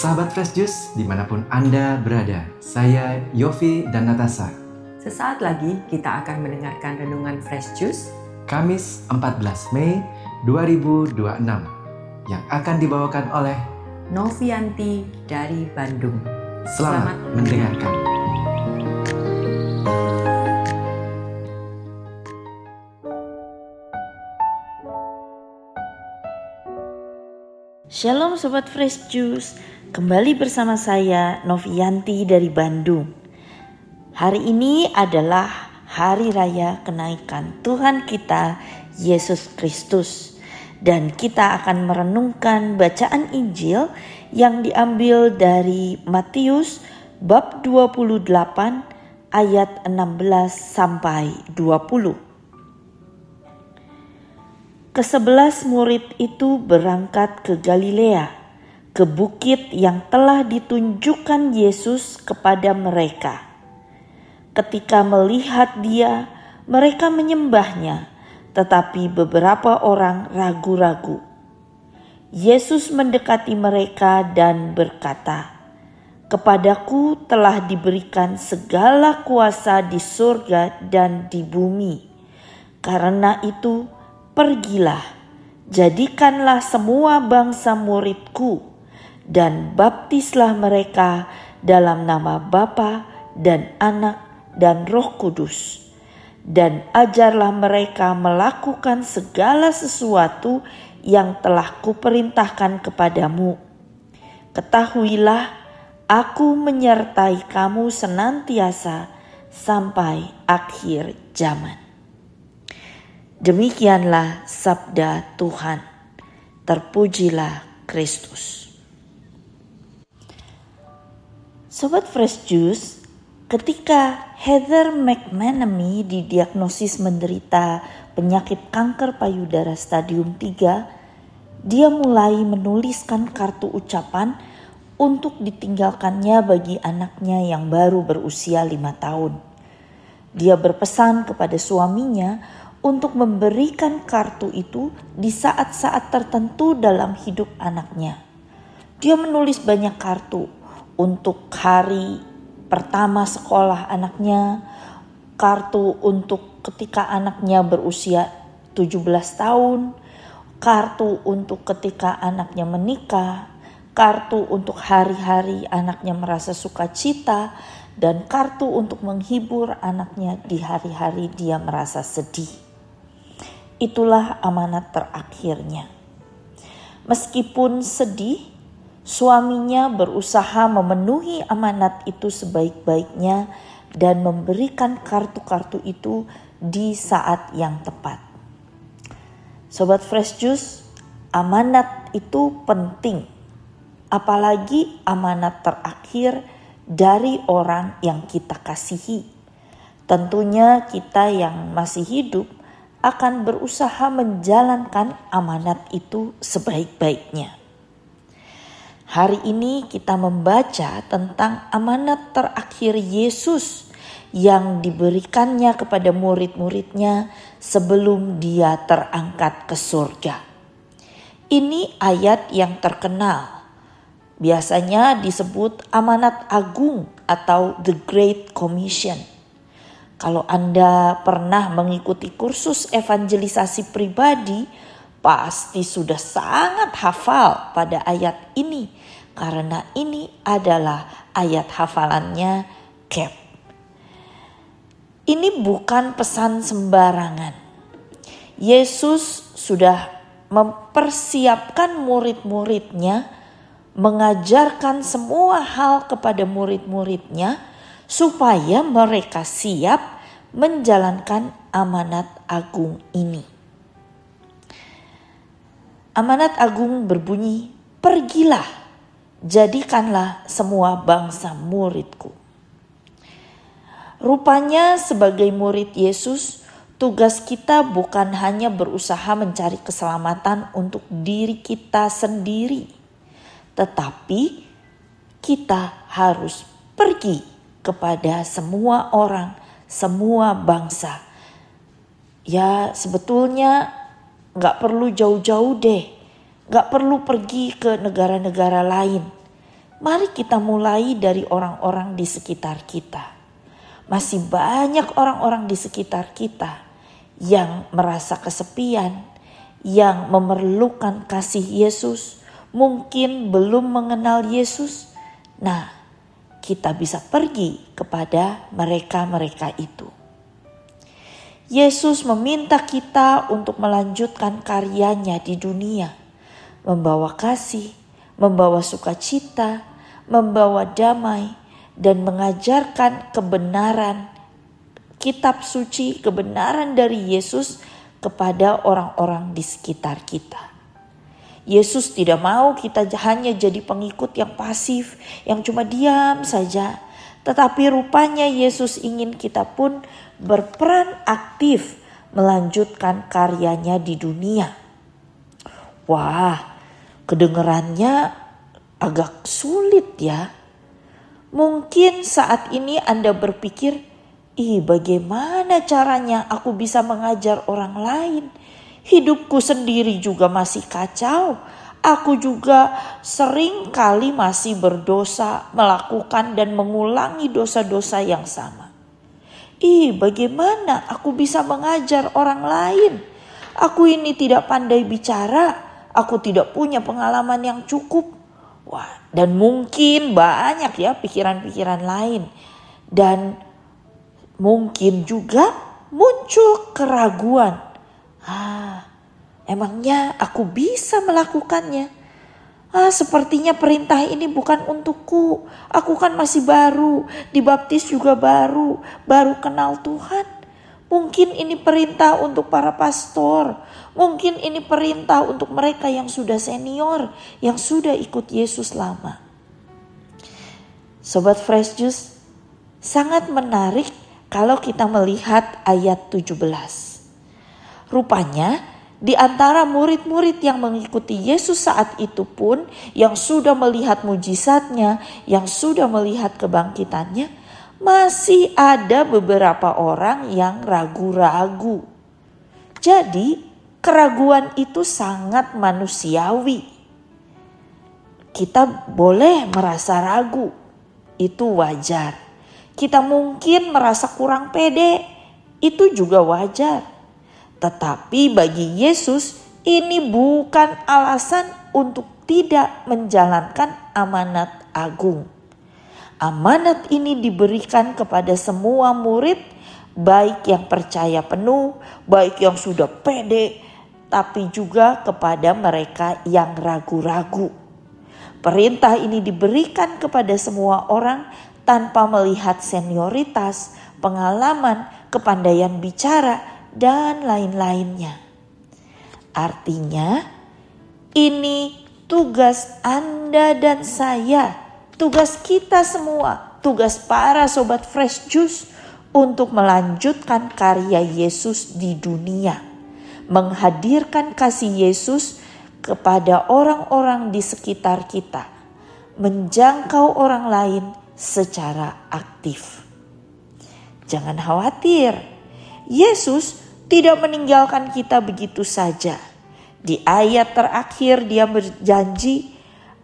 Sahabat Fresh Juice dimanapun Anda berada, saya Yofi dan Natasha. Sesaat lagi kita akan mendengarkan renungan Fresh Juice Kamis 14 Mei 2026 yang akan dibawakan oleh Novianti dari Bandung. Selamat mendengarkan. Shalom Sobat Fresh Juice, kembali bersama saya Novianti dari Bandung. Hari ini adalah hari raya kenaikan Tuhan kita Yesus Kristus. Dan kita akan merenungkan bacaan Injil yang diambil dari Matius bab 28 ayat 16 sampai 20. Ke-11 murid itu berangkat ke Galilea, ke bukit yang telah ditunjukkan Yesus kepada mereka. Ketika melihat Dia, mereka menyembahnya, tetapi beberapa orang ragu-ragu. Yesus mendekati mereka dan berkata, "Kepadaku telah diberikan segala kuasa di surga dan di bumi. Karena itu, pergilah, jadikanlah semua bangsa muridku, dan baptislah mereka dalam nama Bapa dan Anak dan Roh Kudus. Dan ajarlah mereka melakukan segala sesuatu yang telah kuperintahkan kepadamu. Ketahuilah, aku menyertai kamu senantiasa sampai akhir zaman." Demikianlah sabda Tuhan. Terpujilah Kristus. Sobat Fresh Juice, ketika Heather McManamy didiagnosis menderita penyakit kanker payudara stadium 3, dia mulai menuliskan kartu ucapan untuk ditinggalkannya bagi anaknya yang baru berusia 5 tahun. Dia berpesan kepada suaminya untuk memberikan kartu itu di saat-saat tertentu dalam hidup anaknya. Dia menulis banyak kartu untuk hari pertama sekolah anaknya, kartu untuk ketika anaknya berusia 17 tahun, kartu untuk ketika anaknya menikah, kartu untuk hari-hari anaknya merasa sukacita, dan kartu untuk menghibur anaknya di hari-hari dia merasa sedih. Itulah amanat terakhirnya. Meskipun sedih, suaminya berusaha memenuhi amanat itu sebaik-baiknya dan memberikan kartu-kartu itu di saat yang tepat. Sobat Fresh Juice, amanat itu penting, apalagi amanat terakhir dari orang yang kita kasihi. Tentunya kita yang masih hidup akan berusaha menjalankan amanat itu sebaik-baiknya. Hari ini kita membaca tentang amanat terakhir Yesus yang diberikannya kepada murid-muridnya sebelum dia terangkat ke surga. Ini ayat yang terkenal. Biasanya disebut amanat agung atau The Great Commission. Kalau Anda pernah mengikuti kursus evangelisasi pribadi, pasti sudah sangat hafal pada ayat ini, karena ini adalah ayat hafalannya CAP. Ini bukan pesan sembarangan. Yesus sudah mempersiapkan murid-muridnya, mengajarkan semua hal kepada murid-muridnya, supaya mereka siap menjalankan amanat agung ini. Amanat agung berbunyi, "Pergilah, jadikanlah semua bangsa muridku." Rupanya sebagai murid Yesus, tugas kita bukan hanya berusaha mencari keselamatan untuk diri kita sendiri, tetapi kita harus pergi kepada semua orang, semua bangsa. Ya sebetulnya gak perlu jauh-jauh deh, gak perlu pergi ke negara-negara lain. Mari kita mulai dari orang-orang di sekitar kita. Masih banyak orang-orang di sekitar kita yang merasa kesepian, yang memerlukan kasih Yesus, mungkin belum mengenal Yesus. Nah, kita bisa pergi kepada mereka-mereka itu. Yesus meminta kita untuk melanjutkan karyanya di dunia, membawa kasih, membawa sukacita, membawa damai, dan mengajarkan kebenaran kitab suci, kebenaran dari Yesus kepada orang-orang di sekitar kita. Yesus tidak mau kita hanya jadi pengikut yang pasif, yang cuma diam saja. Tetapi rupanya Yesus ingin kita pun berperan aktif melanjutkan karyanya di dunia. Wah, kedengarannya agak sulit ya. Mungkin saat ini Anda berpikir, bagaimana caranya aku bisa mengajar orang lain? Hidupku sendiri juga masih kacau. Aku juga sering kali masih berdosa, melakukan dan mengulangi dosa-dosa yang sama. Bagaimana aku bisa mengajar orang lain? Aku ini tidak pandai bicara. Aku tidak punya pengalaman yang cukup. Wah, dan mungkin banyak ya pikiran-pikiran lain. Dan mungkin juga muncul keraguan. Emangnya aku bisa melakukannya? Sepertinya perintah ini bukan untukku. Aku kan masih baru, dibaptis juga baru kenal Tuhan. Mungkin ini perintah untuk para pastor. Mungkin ini perintah untuk mereka yang sudah senior, yang sudah ikut Yesus lama. Sobat Fresh Juice, sangat menarik kalau kita melihat ayat 17. Rupanya di antara murid-murid yang mengikuti Yesus saat itu pun, yang sudah melihat mujizatnya, yang sudah melihat kebangkitannya, masih ada beberapa orang yang ragu-ragu. Jadi keraguan itu sangat manusiawi. Kita boleh merasa ragu, itu wajar. Kita mungkin merasa kurang pede, itu juga wajar. Tetapi bagi Yesus ini bukan alasan untuk tidak menjalankan amanat agung. Amanat ini diberikan kepada semua murid, baik yang percaya penuh, baik yang sudah pede, tapi juga kepada mereka yang ragu-ragu. Perintah ini diberikan kepada semua orang tanpa melihat senioritas, pengalaman, kepandaian bicara, dan lain-lainnya. Artinya, ini tugas Anda dan saya, tugas kita semua, tugas para sobat Fresh Juice untuk melanjutkan karya Yesus di dunia. Menghadirkan kasih Yesus kepada orang-orang di sekitar kita. Menjangkau orang lain secara aktif. Jangan khawatir, Yesus tidak meninggalkan kita begitu saja. Di ayat terakhir dia berjanji,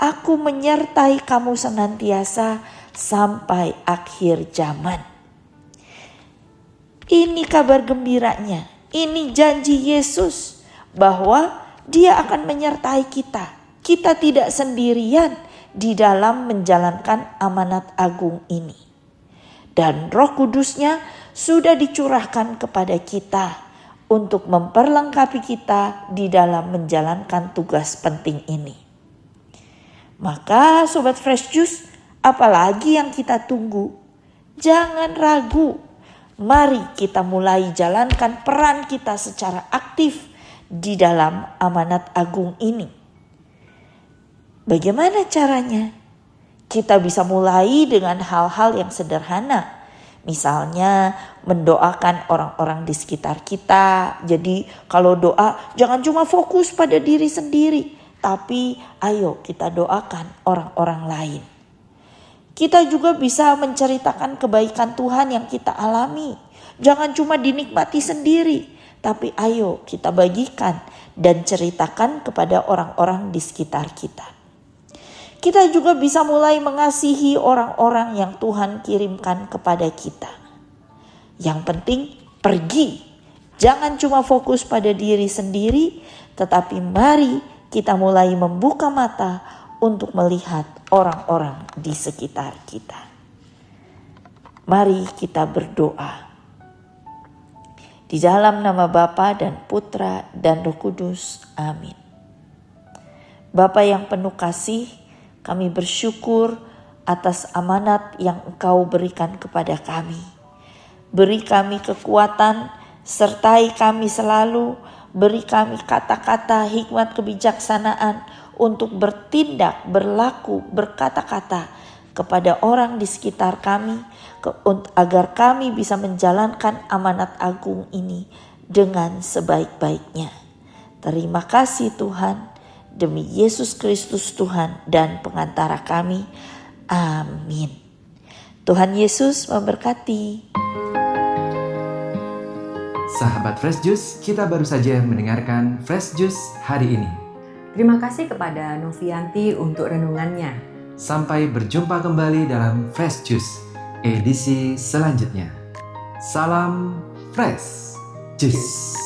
"Aku menyertai kamu senantiasa sampai akhir zaman." Ini kabar gembiranya. Ini janji Yesus bahwa Dia akan menyertai kita. Kita tidak sendirian di dalam menjalankan amanat agung ini. Dan Roh Kudusnya sudah dicurahkan kepada kita untuk memperlengkapi kita di dalam menjalankan tugas penting ini. Maka sobat Fresh Juice, apalagi yang kita tunggu? Jangan ragu. Mari kita mulai jalankan peran kita secara aktif di dalam amanat agung ini. Bagaimana caranya? Kita bisa mulai dengan hal-hal yang sederhana. Misalnya mendoakan orang-orang di sekitar kita. Jadi kalau doa jangan cuma fokus pada diri sendiri. Tapi ayo kita doakan orang-orang lain. Kita juga bisa menceritakan kebaikan Tuhan yang kita alami. Jangan cuma dinikmati sendiri, tapi ayo kita bagikan dan ceritakan kepada orang-orang di sekitar kita. Kita juga bisa mulai mengasihi orang-orang yang Tuhan kirimkan kepada kita. Yang penting pergi. Jangan cuma fokus pada diri sendiri, tetapi mari kita mulai membuka mata untuk melihat orang-orang di sekitar kita. Mari kita berdoa. Di dalam nama Bapa dan Putra dan Roh Kudus. Amin. Bapa yang penuh kasih, kami bersyukur atas amanat yang Engkau berikan kepada kami. Beri kami kekuatan, sertai kami selalu, beri kami kata-kata hikmat kebijaksanaan untuk bertindak, berlaku, berkata-kata kepada orang di sekitar kami, agar kami bisa menjalankan amanat agung ini dengan sebaik-baiknya. Terima kasih Tuhan, demi Yesus Kristus Tuhan dan pengantara kami. Amin. Tuhan Yesus memberkati. Sahabat Fresh Juice, kita baru saja mendengarkan Fresh Juice hari ini. Terima kasih kepada Novianti untuk renungannya. Sampai berjumpa kembali dalam Fresh Juice edisi selanjutnya. Salam Fresh Juice.